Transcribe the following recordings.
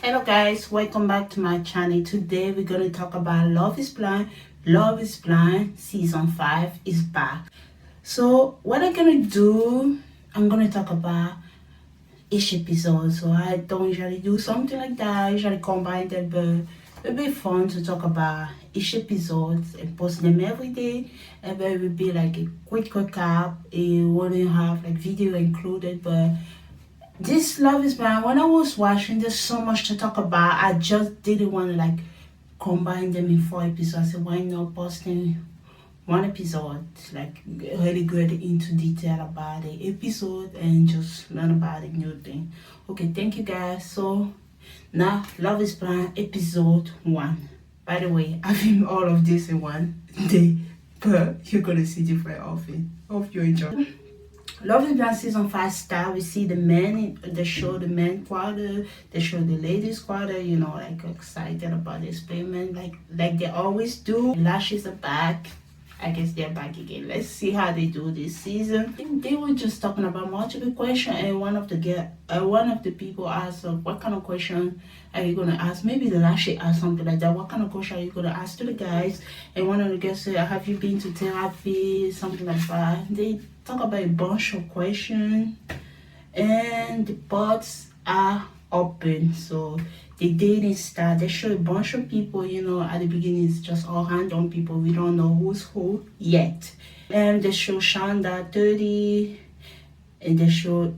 Hello guys, welcome back to my channel. Today we're going to talk about Love is Blind. Love is Blind season 5 is back. So what I'm going to do, I'm going to talk about each episode. So I don't usually do something like that. I usually combine them, but it'll be fun to talk about each episode and post them every day. And it will be like a quick recap. It wouldn't have like video included, but this Love is Blind, when I was watching, there's so much to talk about. I just didn't want to like combine them in 4 episodes. So why not posting one episode, like really good into detail about the episode and just learn about a new thing. Okay, thank you guys. So now Love is Blind episode 1. By the way, I filmed all of this in one day, but you're gonna see different outfit. Hope you enjoy. Love is Blind season 5 start. We see the men, they show the men quarter, they show the ladies quarter, like excited about the experiment, like they always do. Lashes are back. I guess they're back again. Let's see how they do this season. They were just talking about multiple question, and one of the people asked, "What kind of question are you gonna ask?" Maybe the Lashes asked something like that. What kind of question are you gonna ask to the guys? And one of the guys said, "Have you been to therapy?" Something like that. They talk about a bunch of questions, and the pods are open. So the dating start. They show a bunch of people, at the beginning it's just all random people. We don't know who's who yet. And they show Shonda 30, and they show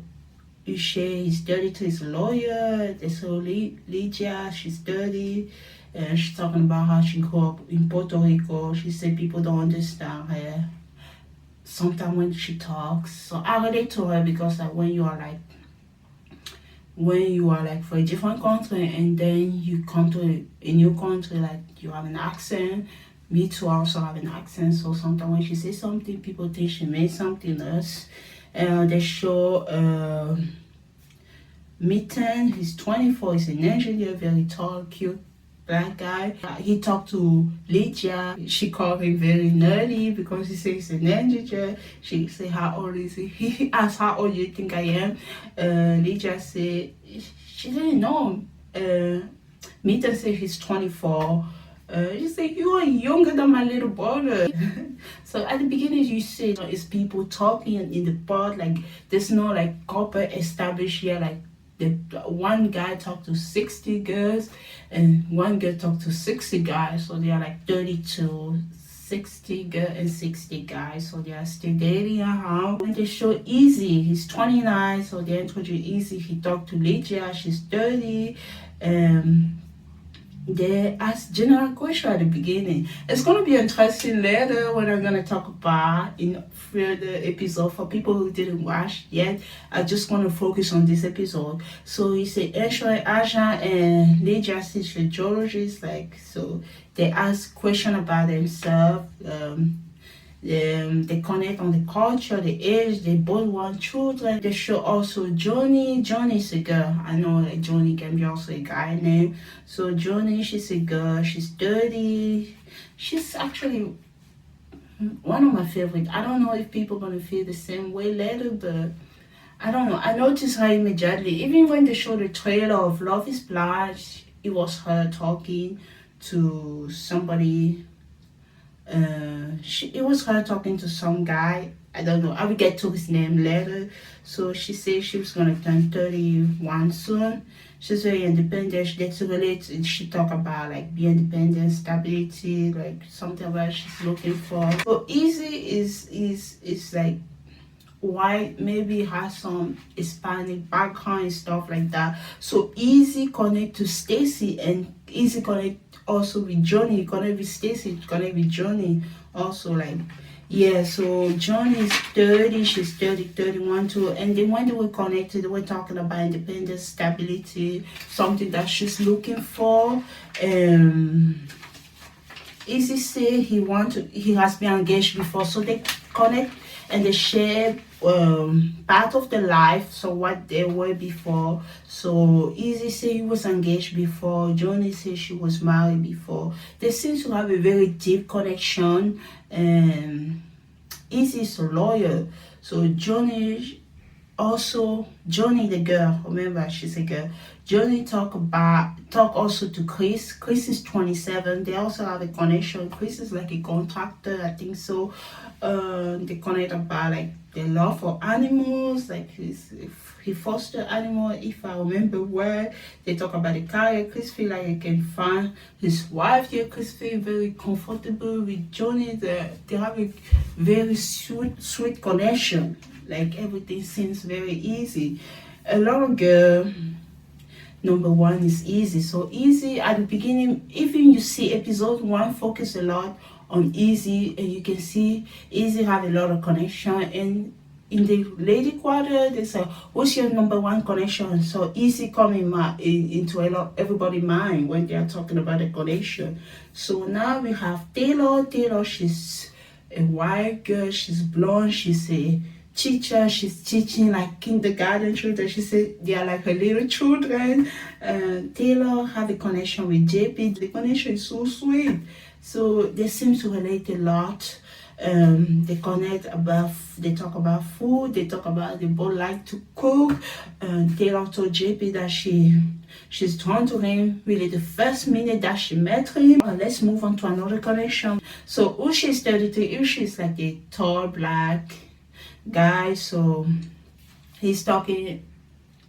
Uche, he's 32, he's a lawyer. They show Lydia, she's 30, and she's talking about how she grew up in Puerto Rico. She said people don't understand her sometimes when she talks. So I relate to her because like when you are like for a different country and then you come to a new country, like you have an accent. Me too, I also have an accent. So sometimes when she says something, people think she means something else. They show Mitten, he's 24, he's an engineer, very tall, cute black guy. He talked to Lydia. She called him very nerdy because he says he's an engineer. She said, "How old is he?" He asked, "How old do you think I am?" Lydia said she didn't know. Mitten said he's 24. She said, "You are younger than my little brother." So at the beginning you see it's people talking in the pod, like there's no like couple established yet. Like the one guy talked to 60 girls and one girl talked to 60 guys, so they are like 32, 60 girls and 60 guys, so they are still dating around. When they show Easy, he's 29, so they introduce Easy. He talked to Lydia, she's 30. They ask general question at the beginning. It's gonna be interesting later when I'm gonna talk about in further episode. For people who didn't watch yet, I just want to focus on this episode. So he said insurance agent and Lydia said she's a geologist. Like, so they ask question about themselves. They connect on the culture, the age, they both want children. They show also Johnny. Johnny's a girl. I know like Johnny can be also a guy name. So Johnny, she's a girl, she's 30. She's actually one of my favorites. I don't know if people gonna feel the same way later, but I don't know. I noticed her immediately. Even when they showed the trailer of Love is Blind, it was her talking to somebody. It was her talking to some guy. I don't know. I will get to his name later. So she said she was gonna turn 31 soon. She's very independent. She gets to relate. She talk about like being independent, stability, like something that she's looking for. So Easy is like white, maybe has some Hispanic background and stuff like that. So Easy connect to Stacy and Easy connect also with Johnny. Connect with Stacy, connect with Johnny also. Like, yeah, so Johnny is 30, she's 30, 31 too. And then when they were connected, they were talking about independence, stability, something that she's looking for. Easy say he has been engaged before, so they connect and they share part of the life, so what they were before. So Easy say he was engaged before, Johnny say she was married before. They seem to have a very deep connection. Easy is a lawyer, so Johnny the girl, remember she's a girl, Johnny talk also to Chris. Chris is 27. They also have a connection. Chris is like a contractor, I think so. They connect about like the love for animals, like he foster animal. If I remember well, they talk about the career. Chris feel like he can find his wife here. Chris feel very comfortable with Johnny. They have a very sweet connection. Like everything seems very easy. A lot of girl, number one is Easy. So Easy at the beginning, even you see episode one focus a lot on Easy, and you can see Easy have a lot of connection. And in the lady quarter, they say, "What's your number one connection?" So Easy come into a lot everybody mind when they are talking about the connection. So now we have Taylor. Taylor, she's a white girl. She's blonde. She's a teacher. She's teaching like kindergarten children. She said they are like her little children. Taylor have a connection with JP. The connection is so sweet. So they seem to relate a lot. They they talk about food. They talk about they both like to cook. Taylor told JP that she's drawn to him really the first minute that she met him. Let's move on to another connection. So Ushi is 33. Ushi is like a tall black guy. So he's talking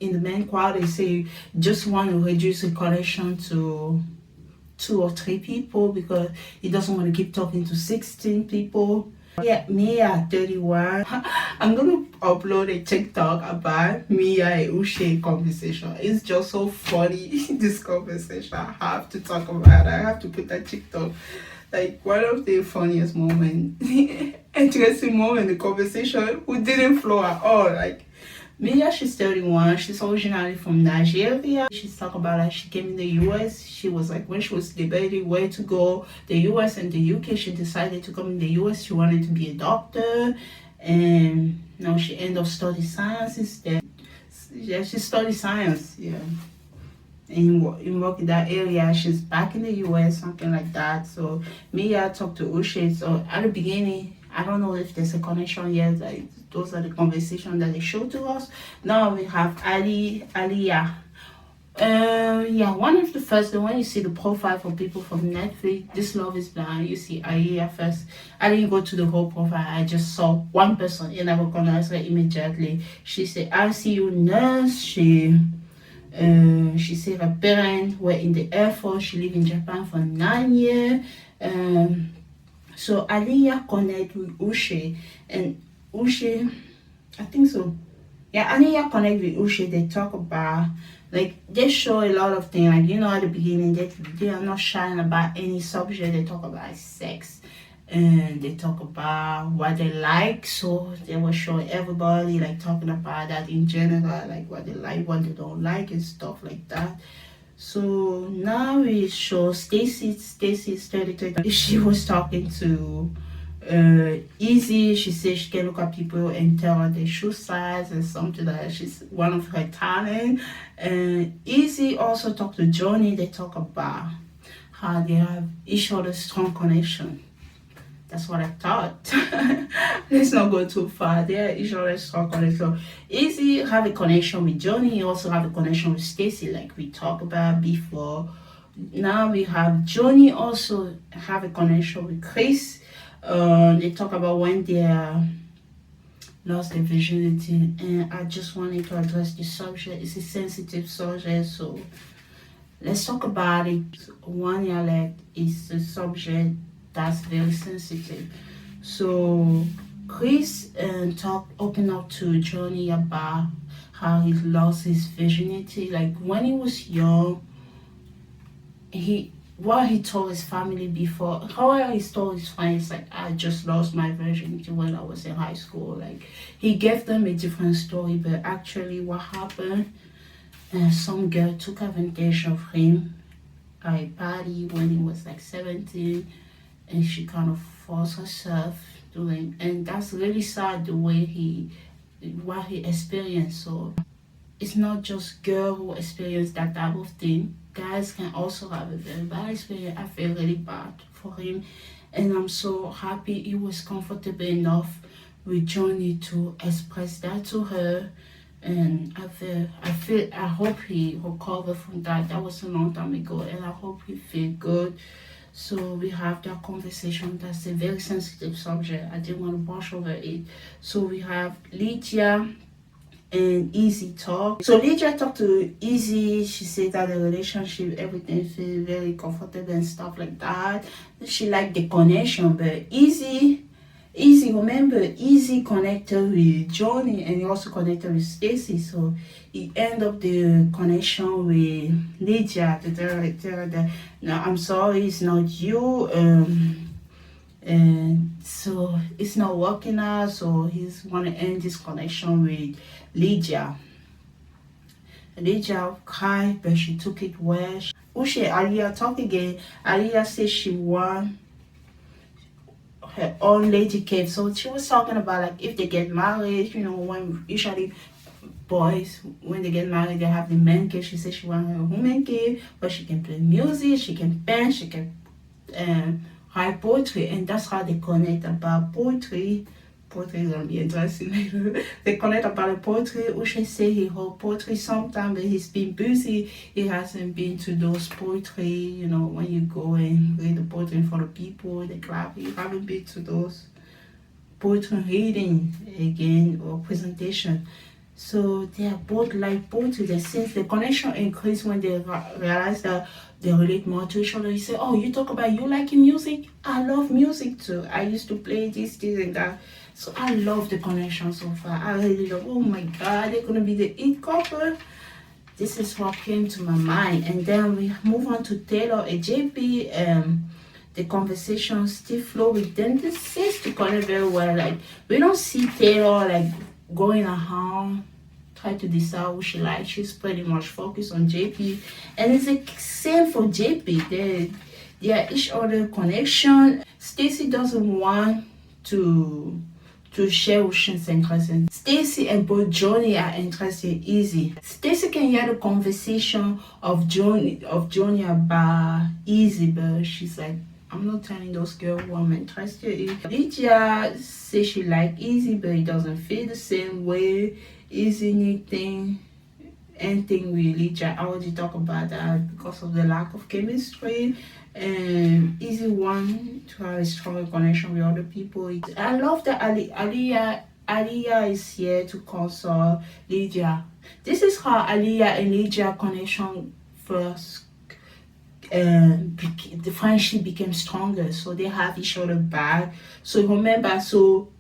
in the main crowd. They say just want to reduce the connection to 2 or 3 people because he doesn't want to keep talking to 16 people. Yeah, Mia 31. I'm gonna upload a TikTok about Mia and Uche conversation. It's just so funny, this conversation. I have to talk about it. I have to put that TikTok. Like one of the funniest moments, interesting moment in the conversation who didn't flow at all. Like Mia, she's 31. She's originally from Nigeria. She's talking about like she came in the US. She was like when she was debating where to go, the US and the UK, she decided to come in the US. She wanted to be a doctor, and now she ended up studying science instead. Yeah, she studied science. Yeah. In work in that area, she's back in the US, something like that. So Mia talked to Uche. So at the beginning, I don't know if there's a connection yet. Like those are the conversations that they show to us. Now we have Aliyah. Yeah, one of the first, when you see the profile for people from Netflix, This Love is Blind, you see Aliyah first. I didn't go to the whole profile. I just saw one person and I recognized her immediately. She said, "I see you, nurse." She said her parents were in the Air Force. She lived in Japan for 9 years. So Aliyah connect with Uche, and Uche, I think so. Yeah, Aliyah connect with Uche. They talk about like they show a lot of things. Like at the beginning, they are not shy about any subject. They talk about sex. And they talk about what they like, so they will show everybody like talking about that in general, like what they like, what they don't like, and stuff like that. So now we show Stacy. Stacy's 33. She was talking to Easy. She says she can look at people and tell her their shoe size and something like that. She's one of her talent. And Easy also talked to Johnny. They talk about how they have each other's strong connection. That's what I thought. Let's not go too far. There, each other's strong connection. So Easy have a connection with Johnny. He also have a connection with Stacy, like we talked about before. Now we have Johnny also have a connection with Chris. They talk about when they lost their virginity, and I just wanted to address this subject. It's a sensitive subject, so let's talk about it. One year left is a subject that's very sensitive. So Chris opened up to Johnny about how he lost his virginity. Like when he was young, what he told his family before, however he told his friends, like I just lost my virginity when I was in high school. Like he gave them a different story, but actually what happened, some girl took advantage of him at a party when he was like 17, and she kind of forced herself doing, and that's really sad the way what he experienced. So it's not just girl who experience that type of thing. Guys can also have a very bad experience. I feel really bad for him, and I'm so happy he was comfortable enough with Johnny to express that to her. and I hope he recover from that. That was a long time ago, and I hope he feel good. So we have that conversation. That's a very sensitive subject. I didn't want to brush over it. So we have Lydia and Easy talk. So Lydia talked to Easy. She said that the relationship, everything feel very comfortable and stuff like that. She liked the connection, but remember, Easy connected with Johnny and he also connected with Stacy. So he ended up the connection with Lydia to tell her that, no, I'm sorry, it's not you. And so it's not working out. So he's want to end this connection with Lydia. Lydia cried, but she took it well. Ushe Aliyah talk again. Aliyah said she want her own lady cave. So she was talking about like if they get married, when usually boys when they get married they have the man cave. She said she want her woman cave where she can play music, she can paint, she can write poetry, and that's how they connect about poetry. Poetry is gonna be interesting later. They connect about the poetry. Ushe say he wrote poetry sometime, but he's been busy. He hasn't been to those poetry, when you go and read the poetry for the people, the club. You haven't been to those poetry reading again or presentation. So they are both like poetry. Since the connection increased when they realize that they relate more to each other. You say, oh, you talk about you liking music? I love music too. I used to play this and that. So I love the connection so far. I really love, oh my God, they're going to be the it couple. This is what came to my mind. And then we move on to Taylor and JP. The conversation still flow with them. This seems to connect very well. Like, we don't see Taylor like going around try to decide who she likes. She's pretty much focused on JP, and it's the same for JP. They are each other connection. Stacy doesn't want to share who she's interested in. Stacy and both Johnny are interested in Easy. Stacy can hear the conversation of Johnny about Easy, but she's like, I'm not telling those girls who I'm interested in. Lydia says she like Easy, but it doesn't feel the same way. Easy anything with Lydia. I already talked about that because of the lack of chemistry. And Easy want to have a stronger connection with other people. I love that Aliyah is here to console Lydia. This is how Aliyah and Lydia connection first. The friendship became stronger, so they have each other back. So remember,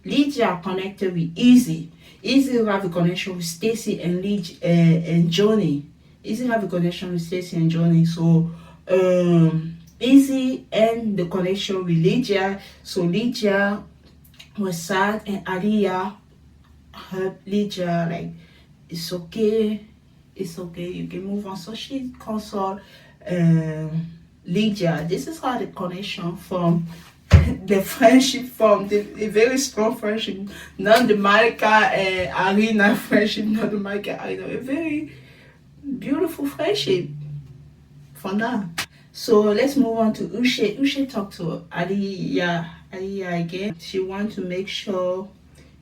Lydia connected with Easy. Easy have a connection with Stacy and Johnny. Easy have a connection with Stacy and Johnny. So Easy and the connection with Lydia. So Lydia was sad, and Aliyah helped Lydia like, it's okay, you can move on. So she consoled Lydia. This is how the connection from the friendship from the very strong friendship, not the Malika and Arena friendship, not the Malika Arena, a very beautiful friendship for now. So let's move on to Ushe. Ushe talked to Aliyah again. She wants to make sure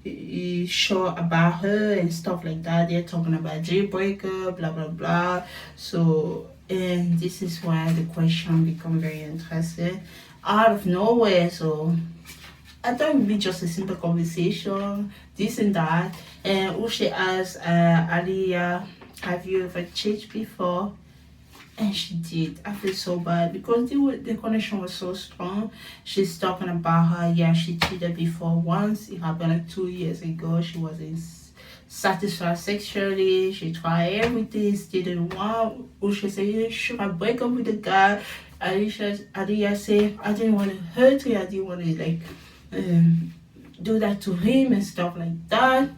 he's sure about her and stuff like that. They're talking about jailbreaker, blah blah blah. So, and this is why the question become very interesting out of nowhere. So I thought it would be just a simple conversation, this and that. And Ushe asked Aliyah, have you ever cheated before? And she did. I feel so bad because the connection was so strong. She's talking about her. Yeah, she cheated before once. It happened like 2 years ago. She wasn't satisfied sexually. She tried everything. Still didn't want. Ushe said, should I break up with the guy? Aliyah said, I didn't want to hurt you. I didn't want to do that to him and stuff like that.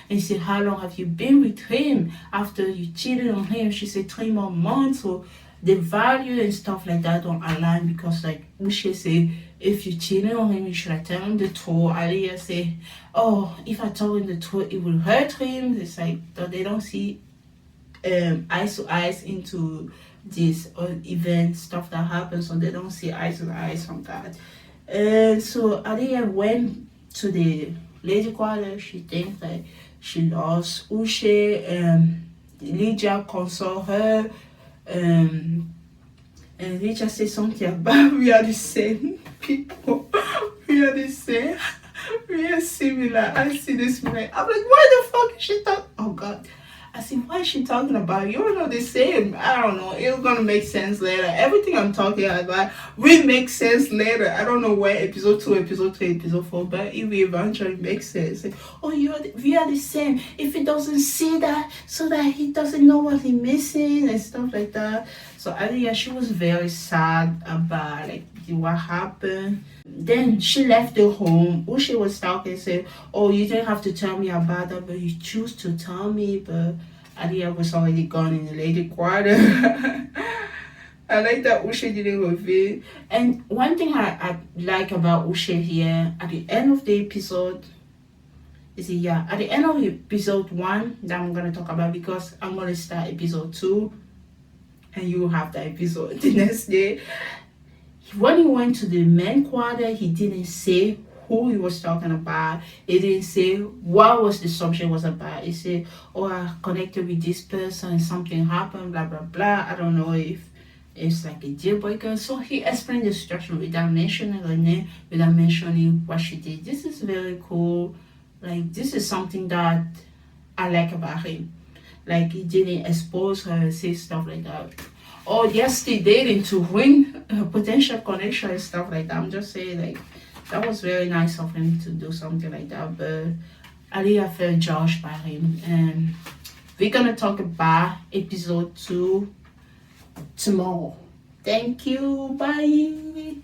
And he said, how long have you been with him after you cheated on him? She said 3 more months. So the value and stuff like that don't align, because like Ushe said, if you cheated on him, you should tell him the truth. Aliyah said, oh, if I tell him the truth, it will hurt him. It's like they don't see eyes to eyes into this event stuff that happens, so they don't see eyes to eyes on that. And so Aliyah went to the lady quarter. She thinks like she lost Uche. Lydia console her. And Lydia said something about we are the same people. We are the same. We are similar. I see this man. I'm like, why the fuck is she talking? Oh God. I said, why is she talking about? You're not the same. I don't know. It's gonna make sense later. Everything I'm talking about will make sense later. I don't know where episode 2, episode 3, episode 4, but it will eventually make sense. Like, oh, we are the same. If he doesn't see that, so that he doesn't know what he's missing and stuff like that. So Alia, she was very sad about like what happened. Then she left the home. Uche was talking and said, oh, you didn't have to tell me about that, but you choose to tell me. But Alia was already gone in the lady quarter. I like that Uche didn't reveal. And one thing I like about Uche here, at the end of the episode, at the end of episode 1 that I'm going to talk about, because I'm going to start episode 2 and you will have the episode the next day. When he went to the main quarter, he didn't say who he was talking about. He didn't say what was the subject was about. He said, oh, I connected with this person, something happened, blah, blah, blah. I don't know if it's like a deal breaker. So he explained the situation without mentioning her name, without mentioning what she did. This is very cool. Like, this is something that I like about him. Like, he didn't expose her, say stuff like that. Or just still dating to win a potential connection and stuff like that. I'm just saying, like, that was very nice of him to do something like that. But Alia felt judged by him. And we're gonna talk about episode 2 tomorrow. Thank you. Bye.